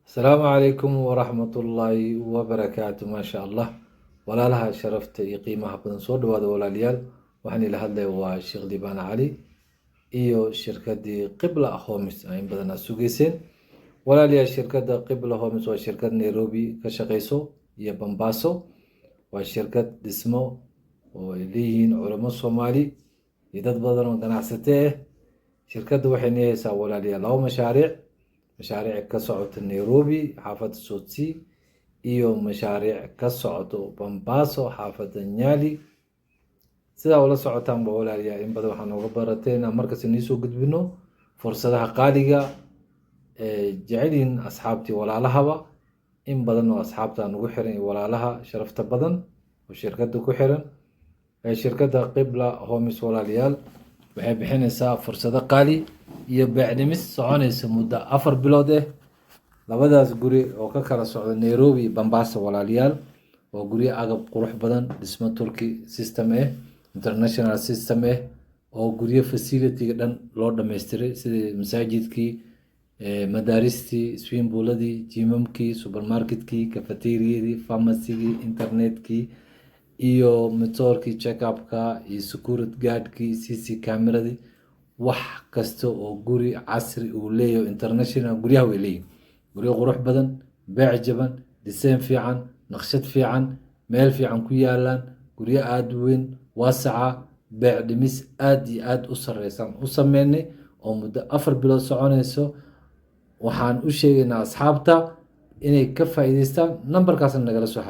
السلام عليكم ورحمة الله وبركاته ما شاء الله ولا لها شرفت قيمة بدن صور هذا ولا ليال وحني لهذا هو الشيخ ديبان علي إيو شركة قبلة هومس أين بدنا سوقيسين ولا ليال شركة قبلة هومس وشركة نيروبي كشقيسو هي بمباسو وشركة دسمو وليهن علماء الصومالي يدد بدن وقناعسته شركة وحنيسا ولا ليال لو مشاريع كسعودة نيروبي حافظ السوتسي iyo mashaariic ka socoto Bombaaso xaafadda Nyali sida ula socotaan walaalayaal in badan waxaan uga barateena markaas inay soo gudbino fursadaha qaaliga jecelin asxaabtii walaalahaba in badan oo asxaabta ugu xiran walaalaha sharafta badan oo shirkadda ku xiran shirkadda Qibla Homes walaalayaal waxay bixinaysaa fursado qaali iyo beecnimis soconaysa muddo 4 bilood labadaas guri oo ka kala socda Nairobi iyo Mombasa walaalayaal waa guri agab qurux badan dhismo Turkey system international system oo guriyo facility dhan loo dhameystiray sida masaajidkii madaaristii swimming pooladii gymamkii supermarketkii cafeteriadii pharmacygii internetkii iyo motorkii check-upka iyo security guardkii CC cameradii wax kasta oo guri casri uu leeyahay international guriyaha way leeyihiin guri qurux badan beec jaban design fiican naqshad fiican meel fiican ku yaalaan guriyo aad u weyn waasaca beec dhimis aad iyo aad u sareysan u sameynay oo muddo 4 bilood soconayso waxaan u sheegaynaa asxaabta inay ka faa'iideystaan nambarkaasna nagala soo